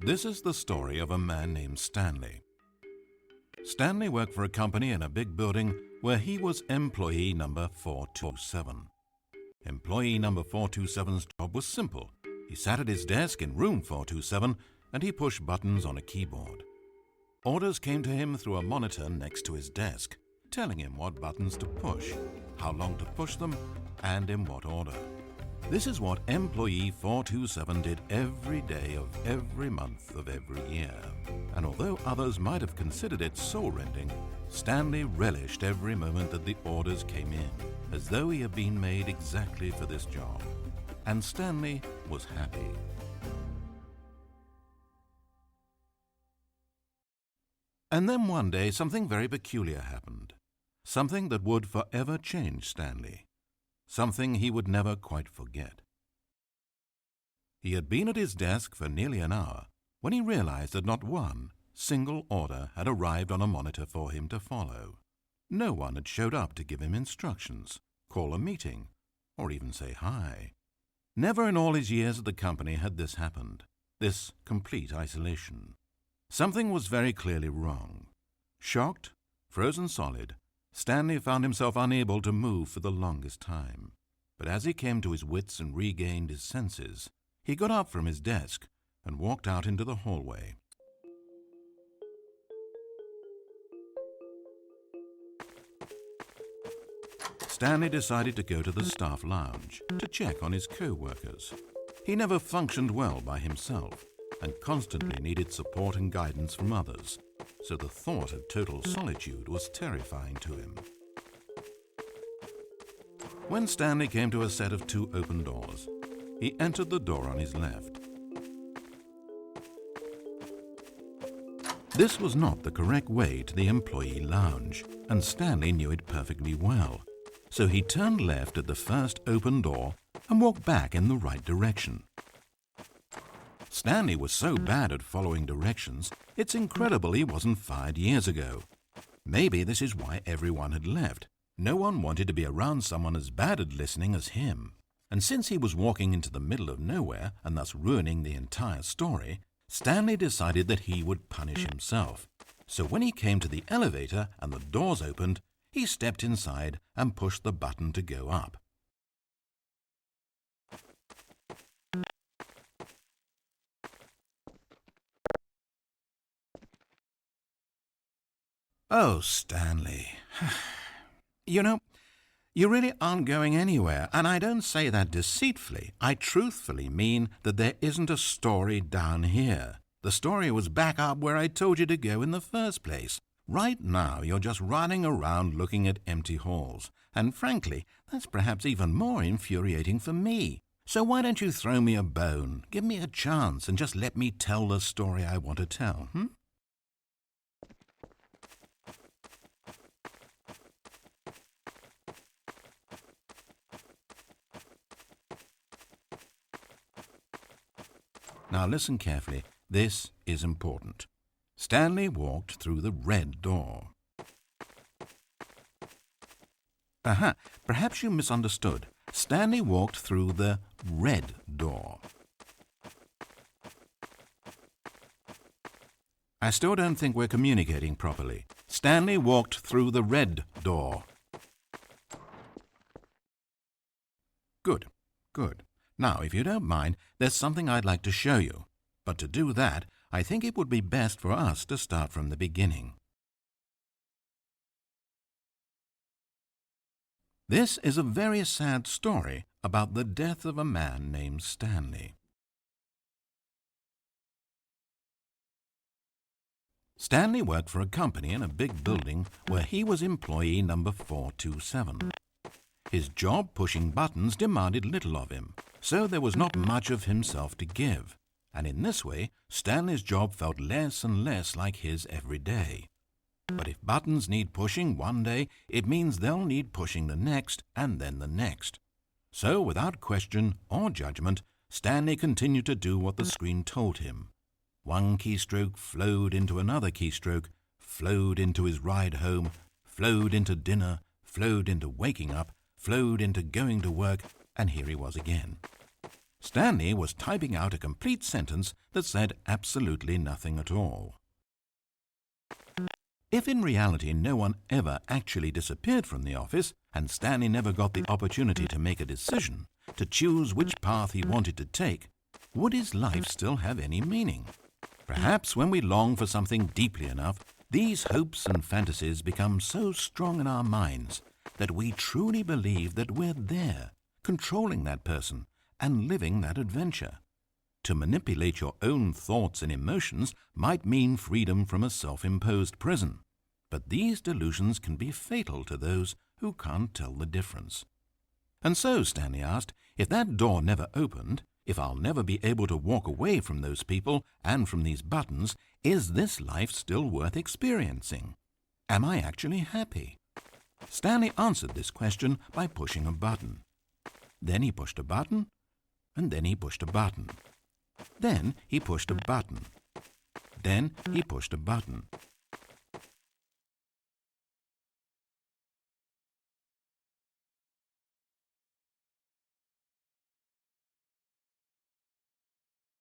This is the story of a man named Stanley. Stanley worked for a company in a big building where he was employee number 427. Employee number 427's job was simple. He sat at his desk in room 427 and he pushed buttons on a keyboard. Orders came to him through a monitor next to his desk, telling him what buttons to push, how long to push them, and in what order. This is what employee 427 did every day of every month of every year. And although others might have considered it soul-rending, Stanley relished every moment that the orders came in, as though he had been made exactly for this job. And Stanley was happy. And then one day something very peculiar happened. Something that would forever change Stanley. Something he would never quite forget. He had been at his desk for nearly an hour when he realized that not one single order had arrived on a monitor for him to follow. No one had showed up to give him instructions, call a meeting, or even say hi. Never in all his years at the company had this happened, this complete isolation. Something was very clearly wrong. Shocked, frozen solid, Stanley found himself unable to move for the longest time. But as he came to his wits and regained his senses, he got up from his desk and walked out into the hallway. Stanley decided to go to the staff lounge to check on his co-workers. He never functioned well by himself and constantly needed support and guidance from others, so the thought of total solitude was terrifying to him. When Stanley came to a set of 2 open doors, he entered the door on his left. This was not the correct way to the employee lounge, and Stanley knew it perfectly well. So he turned left at the first open door and walked back in the right direction. Stanley was so bad at following directions, it's incredible he wasn't fired years ago. Maybe this is why everyone had left. No one wanted to be around someone as bad at listening as him. And since he was walking into the middle of nowhere and thus ruining the entire story, Stanley decided that he would punish himself. So when he came to the elevator and the doors opened, he stepped inside and pushed the button to go up. Oh, Stanley. You know, you really aren't going anywhere, and I don't say that deceitfully. I truthfully mean that there isn't a story down here. The story was back up where I told you to go in the first place. Right now, you're just running around looking at empty halls, and frankly, that's perhaps even more infuriating for me. So why don't you throw me a bone, give me a chance, and just let me tell the story I want to tell, Now listen carefully. This is important. Stanley walked through the red door. Perhaps you misunderstood. Stanley walked through the red door. I still don't think we're communicating properly. Stanley walked through the red door. Good. Now, if you don't mind, there's something I'd like to show you. But to do that, I think it would be best for us to start from the beginning. This is a very sad story about the death of a man named Stanley. Stanley worked for a company in a big building where he was employee number 427. His job pushing buttons demanded little of him, so there was not much of himself to give. And in this way, Stanley's job felt less and less like his every day. But if buttons need pushing one day, it means they'll need pushing the next and then the next. So, without question or judgment, Stanley continued to do what the screen told him. One keystroke flowed into another keystroke, flowed into his ride home, flowed into dinner, flowed into waking up, flowed into going to work, and here he was again. Stanley was typing out a complete sentence that said absolutely nothing at all. If in reality no one ever actually disappeared from the office, and Stanley never got the opportunity to make a decision, to choose which path he wanted to take, would his life still have any meaning? Perhaps when we long for something deeply enough, these hopes and fantasies become so strong in our minds that we truly believe that we're there, controlling that person and living that adventure. To manipulate your own thoughts and emotions might mean freedom from a self-imposed prison, but these delusions can be fatal to those who can't tell the difference. And so, Stanley asked, if that door never opened, if I'll never be able to walk away from those people and from these buttons, is this life still worth experiencing? Am I actually happy? Stanley answered this question by pushing a button. Then he pushed a button, and then he pushed a button. Then he pushed a button. Then he pushed a button.